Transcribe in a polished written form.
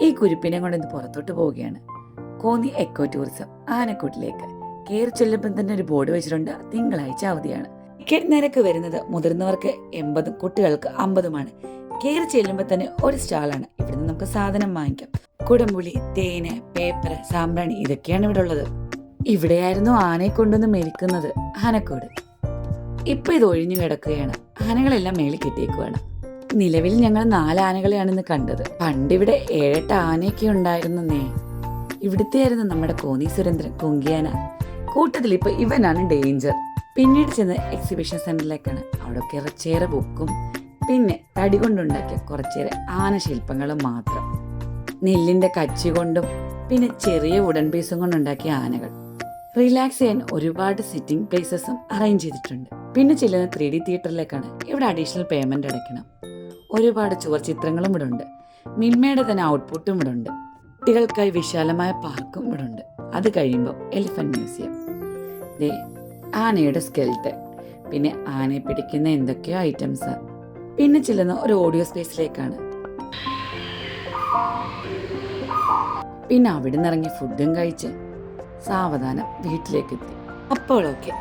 ഈ കുരിപ്പിനെ കൊണ്ട് ഇന്ന് പുറത്തോട്ട് പോവുകയാണ്. കോന്നി എക്കോ ടൂറിസം ആനക്കൂട്ടിലേക്ക് കയറി ചെല്ലുമ്പോൾ തന്നെ ഒരു ബോർഡ് വെച്ചിട്ടുണ്ട്, തിങ്കളാഴ്ച അവധിയാണ്. ടിക്കറ്റ് നിരക്ക് വരുന്നത് മുതിർന്നവർക്ക് 80, കുട്ടികൾക്ക് 50. കയറി ചെല്ലുമ്പോൾ തന്നെ ഒരു സ്റ്റാളാണ്. ഇവിടുന്ന് നമുക്ക് സാധനം വാങ്ങിക്കാം. കുടംപുളി, തേന്, പേപ്പർ, സാമ്പ്രാണി ഇതൊക്കെയാണ് ഇവിടെ ഉള്ളത്. ഇവിടെയായിരുന്നു ആനയെ കൊണ്ടുവന്ന് മെലിക്കുന്നത് ആനക്കൂട്. ഇപ്പൊ ഇത് ഒഴിഞ്ഞു കിടക്കുകയാണ്. ആനകളെല്ലാം മേളിൽ കെട്ടിയേക്കുവാണ്. നിലവിൽ ഞങ്ങൾ 4 ആനകളെയാണ് ഇന്ന് കണ്ടത്. പണ്ടിവിടെ 7-8 ആനയൊക്കെ ഉണ്ടായിരുന്നേ. ഇവിടുത്തെ ആയിരുന്നു നമ്മുടെ കോന്നി സുരേന്ദ്രൻ, കുങ്കിയാന. കൂട്ടത്തിൽ ഇപ്പൊ ഇവനാണ് ഡേഞ്ചർ. പിന്നീട് ചെന്ന് എക്സിബിഷൻ സെന്ററിലേക്കാണ്. അവിടെ കുറച്ചേറെ ബുക്കും പിന്നെ തടി കൊണ്ടുണ്ടാക്കിയ കുറച്ചേറെ ആനശില്പങ്ങളും മാത്രം. നെല്ലിന്റെ കച്ചി കൊണ്ടും പിന്നെ ചെറിയ വുഡൻ പീസും കൊണ്ടുണ്ടാക്കിയ ആനകൾ. റിലാക്സ് ചെയ്യാൻ ഒരുപാട് സിറ്റിംഗ് പ്ലേസസും അറേഞ്ച് ചെയ്തിട്ടുണ്ട്. പിന്നെ ചെല്ലുന്ന 3D തിയേറ്ററിലേക്കാണ്. ഇവിടെ അഡീഷണൽ പേയ്മെന്റ് അടയ്ക്കണം. ഒരുപാട് ചുവർ ചിത്രങ്ങളും ഇവിടെ ഉണ്ട്. മിൽമയുടെ തന്നെ ഔട്ട്പുട്ടും ഇവിടെ ഉണ്ട്. കുട്ടികൾക്കായി വിശാലമായ പാർക്കും ഇവിടെ ഉണ്ട്. അത് കഴിയുമ്പോൾ എലിഫന്റ് മ്യൂസിയം, ആനയുടെ സ്കെൽറ്റൻ, പിന്നെ ആനയെ പിടിക്കുന്ന എന്തൊക്കെയോ ഐറ്റംസ്. പിന്നെ ചെല്ലുന്ന ഒരു ഓഡിയോ സ്പേസിലേക്കാണ്. പിന്നെ അവിടെ നിന്ന് ഇറങ്ങി ഫുഡും കഴിച്ച് സാവധാനം വീട്ടിലേക്ക് എത്തി. അപ്പോൾ ഓക്കെ.